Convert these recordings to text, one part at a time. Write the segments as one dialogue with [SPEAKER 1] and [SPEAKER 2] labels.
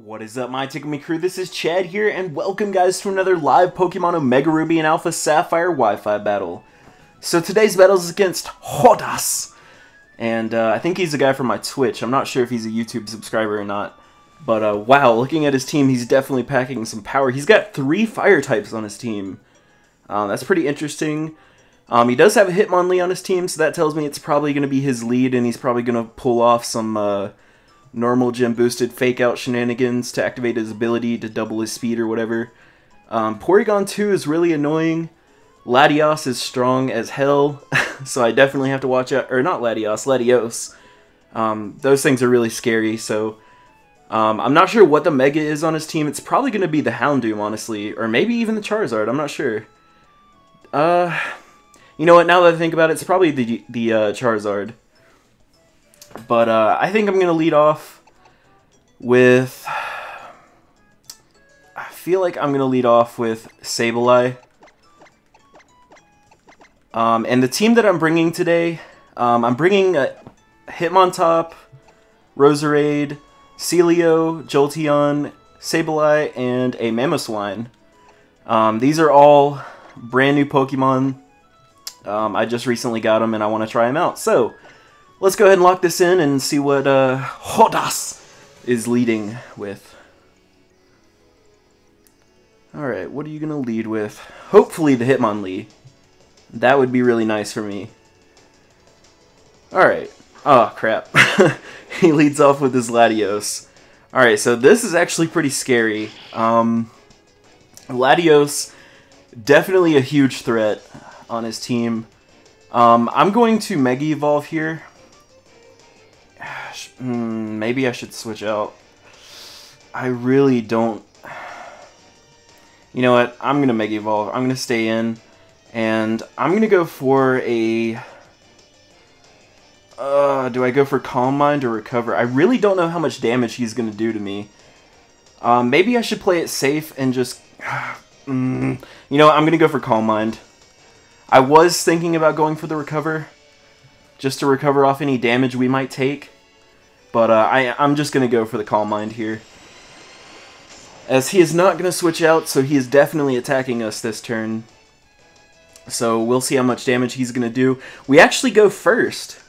[SPEAKER 1] What is up, my TickleMe crew? This is Chad here, and welcome guys to another live Pokemon Omega Ruby and Alpha Sapphire Wi-Fi battle. So today's battle is against Hodas, and I think he's a guy from my Twitch. I'm not sure if he's a YouTube subscriber or not, but wow, looking at his team, he's definitely packing some power. He's got 3 fire types on his team. That's pretty interesting. He does have a Hitmonlee on his team, so that tells me it's probably going to be his lead, and he's probably going to pull off some normal gym boosted fake out shenanigans to activate his ability to double his speed or whatever. Porygon 2 is really annoying. Latios is strong as hell, so I definitely have to watch out. Or not Latios, Latios. Those things are really scary, so I'm not sure what the Mega is on his team. It's probably going to be the Houndoom, honestly, or maybe even the Charizard. I'm not sure. You know what? Now that I think about it, it's probably the Charizard. But I think I'm going to lead off with... I feel like I'm going to lead off with Sableye. And the team that I'm bringing today, I'm bringing Hitmontop, Roserade, Celio, Jolteon, Sableye, and a Mamoswine. These are all brand new Pokemon. I just recently got them and I want to try them out. So... let's go ahead and lock this in and see what Hodas is leading with. Alright, what are you going to lead with? Hopefully the Hitmonlee. That would be really nice for me. Alright. Oh, crap. He leads off with his Latios. Alright, so this is actually pretty scary. Latios, definitely a huge threat on his team. I'm going to Mega Evolve here. Maybe I should switch out. I really don't... You know what? I'm going to Mega Evolve. I'm going to stay in. And I'm going to go for a... do I go for Calm Mind or Recover? I really don't know how much damage he's going to do to me. Maybe I should play it safe and just... You know what? I'm going to go for Calm Mind. I was thinking about going for the Recover. Just to recover off any damage we might take. But I'm just going to go for the Calm Mind here. As he is not going to switch out, so he is definitely attacking us this turn. So we'll see how much damage he's going to do. We actually go first.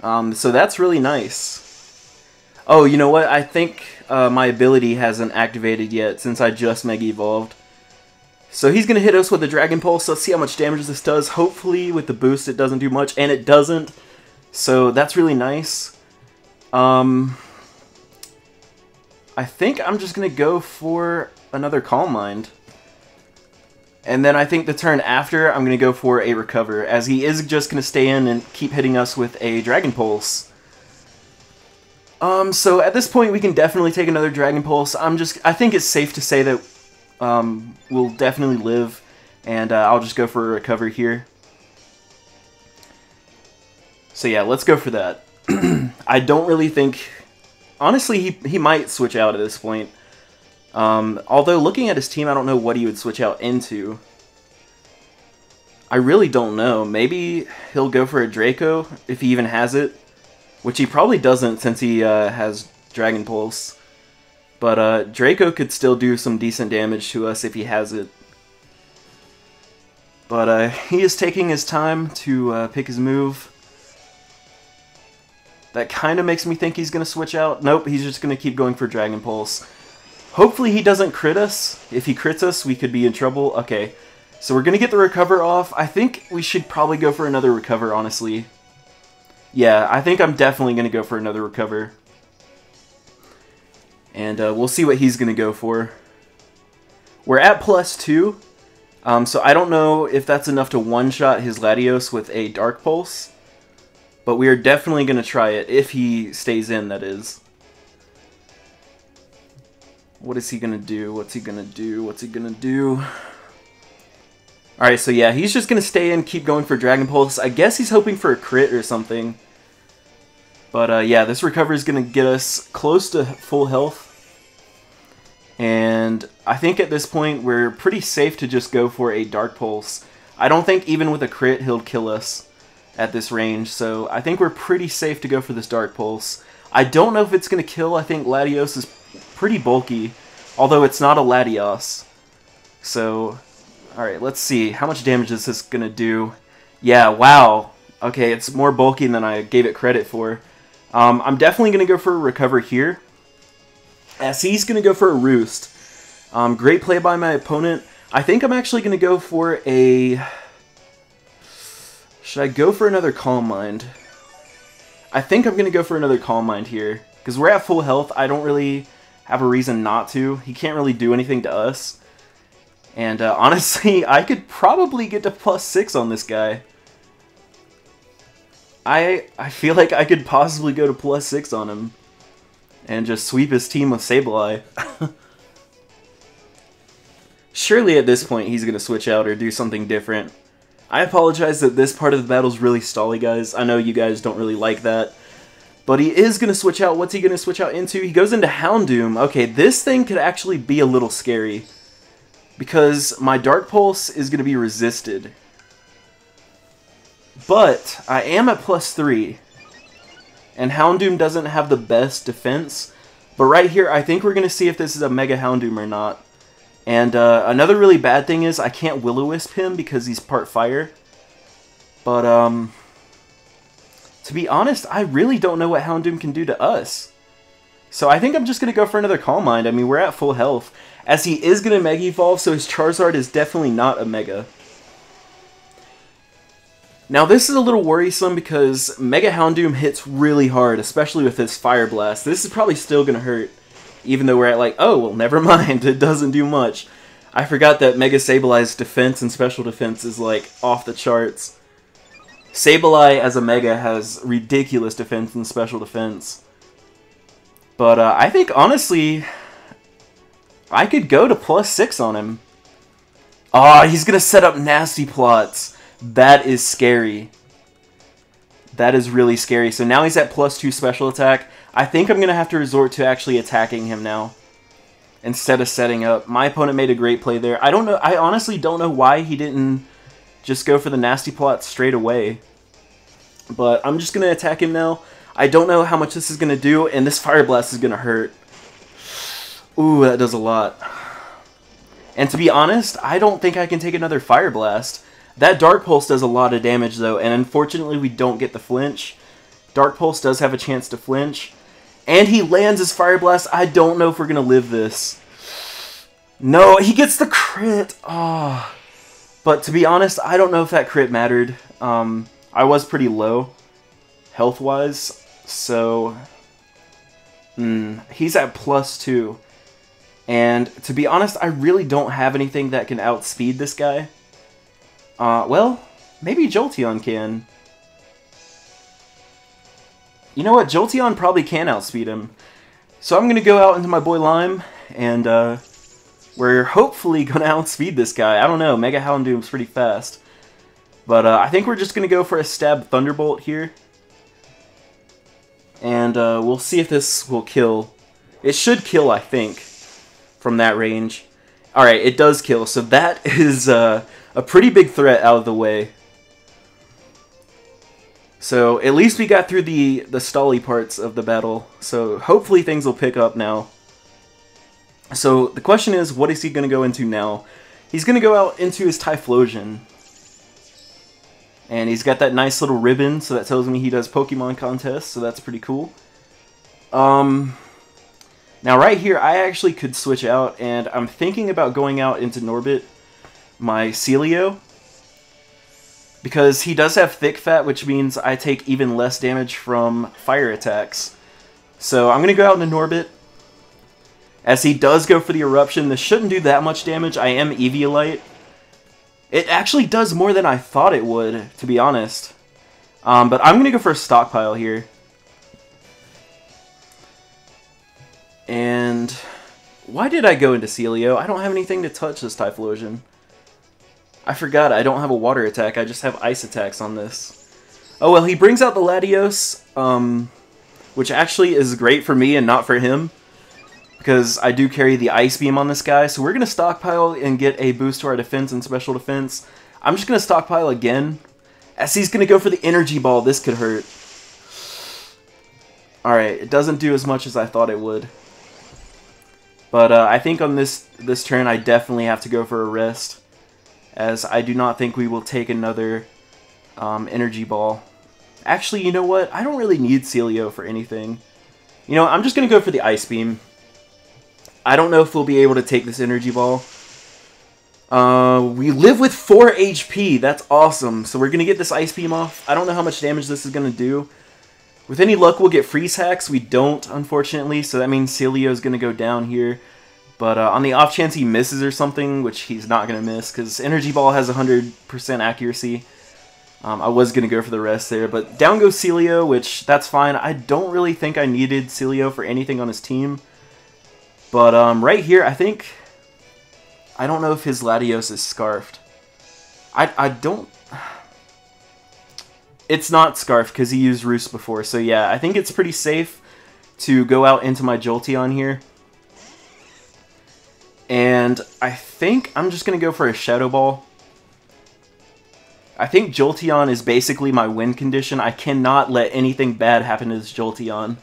[SPEAKER 1] So that's really nice. Oh, you know what? I think my ability hasn't activated yet since I just Mega Evolved. So he's going to hit us with a Dragon Pulse. Let's see how much damage this does. Hopefully with the boost it doesn't do much, and it doesn't. So that's really nice. I think I'm just going to go for another Calm Mind. And then I think the turn after, I'm going to go for a Recover, as he is just going to stay in and keep hitting us with a Dragon Pulse. So at this point, we can definitely take another Dragon Pulse. I think it's safe to say that we'll definitely live, and I'll just go for a Recover here. So yeah, let's go for that. I don't really think... Honestly, he might switch out at this point. Although, looking at his team, I don't know what he would switch out into. I really don't know. Maybe he'll go for a Draco, if he even has it. Which he probably doesn't, since he has Dragon Pulse. But Draco could still do some decent damage to us if he has it. But he is taking his time to pick his move. That kind of makes me think he's going to switch out. Nope, he's just going to keep going for Dragon Pulse. Hopefully he doesn't crit us. If he crits us, we could be in trouble. Okay, so we're going to get the Recover off. I think we should probably go for another Recover, honestly. Yeah, I think I'm definitely going to go for another Recover. And we'll see what he's going to go for. We're at +2. So I don't know if that's enough to one-shot his Latios with a Dark Pulse. But we are definitely going to try it, if he stays in, that is. What is he going to do? What's he going to do? What's he going to do? Alright, so yeah, he's just going to stay in, keep going for Dragon Pulse. I guess he's hoping for a crit or something. But yeah, this Recover is going to get us close to full health. And I think at this point, we're pretty safe to just go for a Dark Pulse. I don't think even with a crit, he'll kill us at this range, so I think we're pretty safe to go for this Dark Pulse. I don't know if it's going to kill. I think Latios is pretty bulky, although it's not a Latios. So, alright, let's see. How much damage is this going to do? Yeah, wow. Okay, it's more bulky than I gave it credit for. I'm definitely going to go for a recover here, as he's going to go for a roost. Great play by my opponent. I think I'm actually going to go for a... Should I go for another Calm Mind? I think I'm going to go for another Calm Mind here, because we're at full health. I don't really have a reason not to. He can't really do anything to us. And honestly, I could probably get to +6 on this guy. I feel like I could possibly go to +6 on him and just sweep his team with Sableye. Surely at this point he's going to switch out or do something different. I apologize that this part of the battle is really stally, guys. I know you guys don't really like that. But he is going to switch out. What's he going to switch out into? He goes into Houndoom. Okay, this thing could actually be a little scary, because my Dark Pulse is going to be resisted. But I am at +3. And Houndoom doesn't have the best defense. But right here, I think we're going to see if this is a Mega Houndoom or not. And another really bad thing is I can't Will-O-Wisp him because he's part fire. But, to be honest, I really don't know what Houndoom can do to us. So I think I'm just going to go for another Calm Mind. I mean, we're at full health. As he is going to Mega Evolve, so his Charizard is definitely not a Mega. Now this is a little worrisome because Mega Houndoom hits really hard, especially with his Fire Blast. This is probably still going to hurt, even though we're at like, oh, well, never mind, it doesn't do much. I forgot that Mega Sableye's defense and special defense is like off the charts. Sableye as a Mega has ridiculous defense and special defense. But I think, honestly, I could go to +6 on him. Ah, he's going to set up nasty plots. That is scary. That is really scary. So now he's at +2 special attack. I think I'm going to have to resort to actually attacking him now, instead of setting up. My opponent made a great play there. I don't know. I honestly don't know why he didn't just go for the nasty plot straight away. But I'm just going to attack him now. I don't know how much this is going to do, and this Fire Blast is going to hurt. Ooh, that does a lot. And to be honest, I don't think I can take another Fire Blast. That Dark Pulse does a lot of damage, though, and unfortunately we don't get the flinch. Dark Pulse does have a chance to flinch. And he lands his Fire Blast. I don't know if we're going to live this. No, he gets the crit. Oh. But to be honest, I don't know if that crit mattered. I was pretty low, health-wise, so he's at +2. And to be honest, I really don't have anything that can outspeed this guy. Well, maybe Jolteon can. You know what? Jolteon probably can outspeed him. So I'm going to go out into my boy Lime, and we're hopefully going to outspeed this guy. I don't know. Mega Houndoom's pretty fast. But I think we're just going to go for a Stab Thunderbolt here. And we'll see if this will kill. It should kill, I think, from that range. Alright, it does kill. So that is a pretty big threat out of the way. So at least we got through the stally parts of the battle. So hopefully things will pick up now. So the question is, what is he going to go into now? He's going to go out into his Typhlosion. And he's got that nice little ribbon, so that tells me he does Pokemon contests, so that's pretty cool. Now right here, I actually could switch out, and I'm thinking about going out into Norbit, my Celio. Because he does have Thick Fat, which means I take even less damage from fire attacks. So I'm going to go out into Norbit. As he does go for the Eruption, this shouldn't do that much damage. I am Eviolite. It actually does more than I thought it would, to be honest. But I'm going to go for a Stockpile here. And why did I go into Celio? I don't have anything to touch this Typhlosion. I forgot, I don't have a water attack, I just have ice attacks on this. Oh well, he brings out the Latios, which actually is great for me and not for him, because I do carry the Ice Beam on this guy. So we're going to stockpile and get a boost to our defense and special defense. I'm just going to stockpile again, as he's going to go for the Energy Ball. This could hurt. Alright, it doesn't do as much as I thought it would. But I think on this turn, I definitely have to go for a rest, as I do not think we will take another energy ball. Actually, you know what? I don't really need Celio for anything. You know, I'm just going to go for the Ice Beam. I don't know if we'll be able to take this energy ball. We live with 4 HP. That's awesome. So we're going to get this Ice Beam off. I don't know how much damage this is going to do. With any luck, we'll get Freeze Hacks. We don't, unfortunately. So that means Celio is going to go down here. But on the off chance he misses or something, which he's not going to miss, because Energy Ball has 100% accuracy. I was going to go for the rest there, but down goes Celio, which, that's fine. I don't really think I needed Celio for anything on his team. But right here, I think... I don't know if his Latios is Scarfed. I don't... It's not Scarfed, because he used Roost before, so yeah, I think it's pretty safe to go out into my Jolteon here. And I think I'm just going to go for a Shadow Ball. I think Jolteon is basically my win condition. I cannot let anything bad happen to this Jolteon.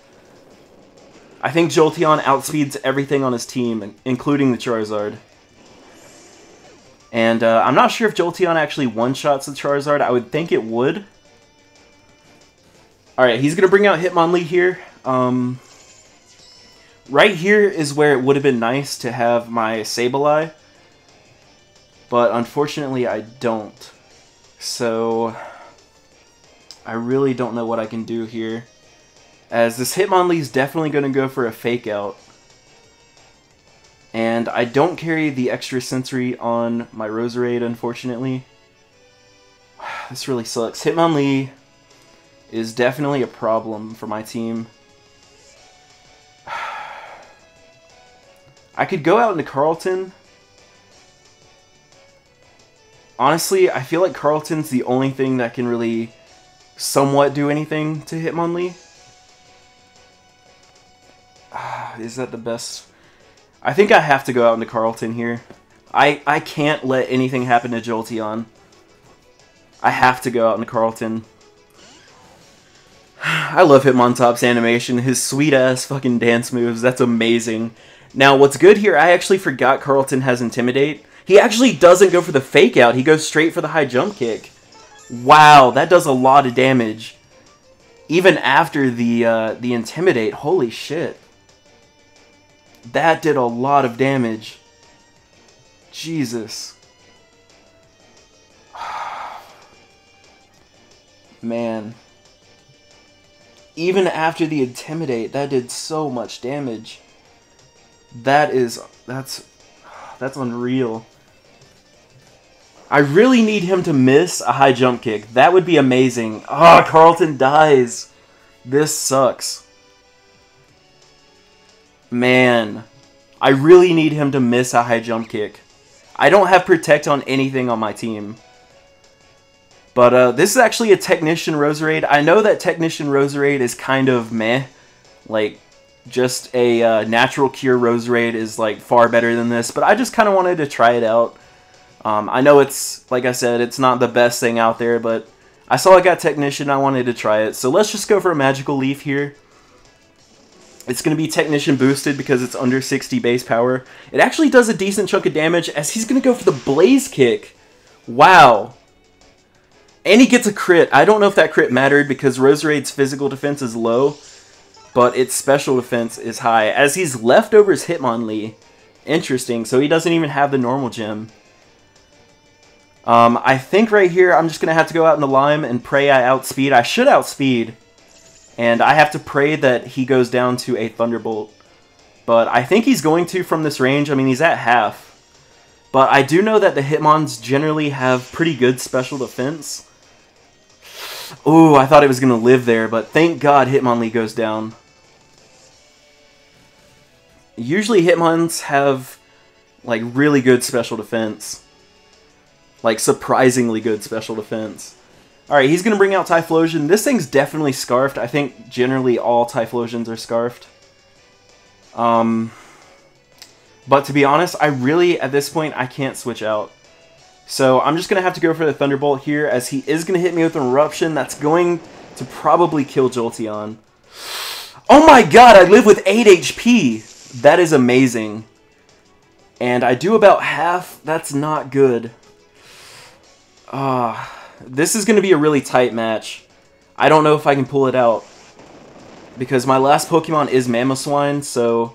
[SPEAKER 1] I think Jolteon outspeeds everything on his team, including the Charizard. And I'm not sure if Jolteon actually one-shots the Charizard. I would think it would. Alright, he's going to bring out Hitmonlee here. Right here is where it would have been nice to have my Sableye. But unfortunately, I don't. So, I really don't know what I can do here. As this Hitmonlee is definitely going to go for a Fake Out. And I don't carry the extra sensory on my Roserade, unfortunately. This really sucks. Hitmonlee is definitely a problem for my team. I could go out into Carlton. Honestly, I feel like Carlton's the only thing that can really somewhat do anything to Hitmonlee. Is that the best? I think I have to go out into Carlton here. I can't let anything happen to Jolteon. I have to go out into Carlton. I love Hitmontop's animation. His sweet-ass fucking dance moves. That's amazing. Now, what's good here, I actually forgot Carlton has Intimidate. He actually doesn't go for the Fake Out. He goes straight for the high jump kick. Wow, that does a lot of damage. Even after the Intimidate. Holy shit. That did a lot of damage. Jesus. Man. Even after the Intimidate, that did so much damage. That's unreal. I really need him to miss a high jump kick. That would be amazing. Ah, oh, Carlton dies. This sucks. Man, I really need him to miss a high jump kick. I don't have Protect on anything on my team. But this is actually a Technician Roserade. I know that Technician Roserade is kind of meh. Like, just a Natural Cure Roserade is like far better than this. But I just kind of wanted to try it out. I know it's, like I said, it's not the best thing out there. But I saw I got Technician, I wanted to try it. So let's just go for a Magical Leaf here. It's going to be Technician boosted because it's under 60 base power. It actually does a decent chunk of damage as he's going to go for the Blaze Kick. Wow. And he gets a crit. I don't know if that crit mattered because Roserade's physical defense is low, but its special defense is high. As he's leftovers Hitmonlee. Interesting. So he doesn't even have the normal gem. I think right here I'm just going to have to go out in the Lime and pray I outspeed. I should outspeed. And I have to pray that he goes down to a Thunderbolt. But I think he's going to from this range. I mean, he's at half. But I do know that the Hitmons generally have pretty good special defense. Ooh, I thought it was going to live there, but thank God Hitmonlee goes down. Usually Hitmons have, like, really good special defense. Like, surprisingly good special defense. Alright, he's going to bring out Typhlosion. This thing's definitely Scarfed. I think generally all Typhlosions are Scarfed. But to be honest, I really, at this point, I can't switch out. So I'm just going to have to go for the Thunderbolt here, as he is going to hit me with an Eruption. That's going to probably kill Jolteon. Oh my god, I live with 8 HP! That is amazing. And I do about half. That's not good. This is going to be a really tight match. I don't know if I can pull it out. Because my last Pokemon is Mamoswine, so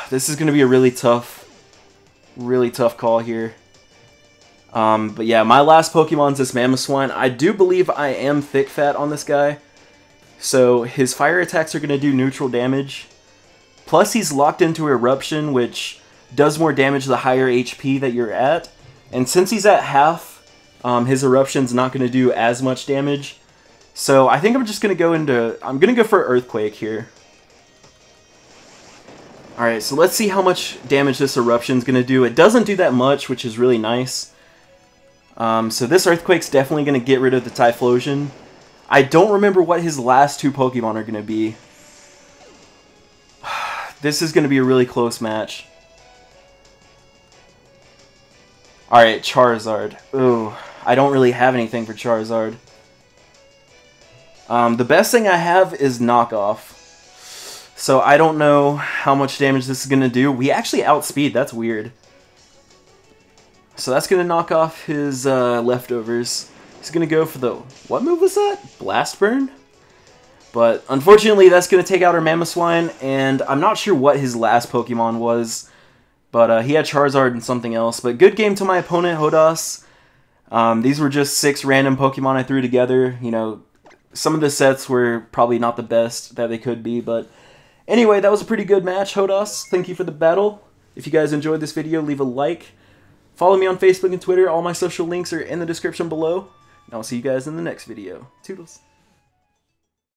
[SPEAKER 1] this is going to be a really tough call here. But yeah, my last Pokemon's this Mamoswine. I do believe I am Thick Fat on this guy. So his fire attacks are going to do neutral damage. Plus he's locked into Eruption, which does more damage the higher HP that you're at. And since he's at half, his Eruption's not going to do as much damage. So I think I'm just going to go into... I'm going to go for Earthquake here. Alright, so let's see how much damage this Eruption's going to do. It doesn't do that much, which is really nice. So this Earthquake's definitely going to get rid of the Typhlosion. I don't remember what his last two Pokemon are going to be. This is going to be a really close match. Alright, Charizard. Ooh, I don't really have anything for Charizard. The best thing I have is Knockoff. So I don't know how much damage this is going to do. We actually outspeed, that's weird. So that's going to knock off his leftovers. He's going to go for the... What move was that? Blast Burn? But unfortunately that's going to take out our Mamoswine, and I'm not sure what his last Pokemon was. But he had Charizard and something else. But good game to my opponent, Hodas. These were just 6 random Pokemon I threw together. You know, some of the sets were probably not the best that they could be. But anyway, that was a pretty good match, Hodas. Thank you for the battle. If you guys enjoyed this video, leave a like. Follow me on Facebook and Twitter. All my social links are in the description below. And I'll see you guys in the next video. Toodles.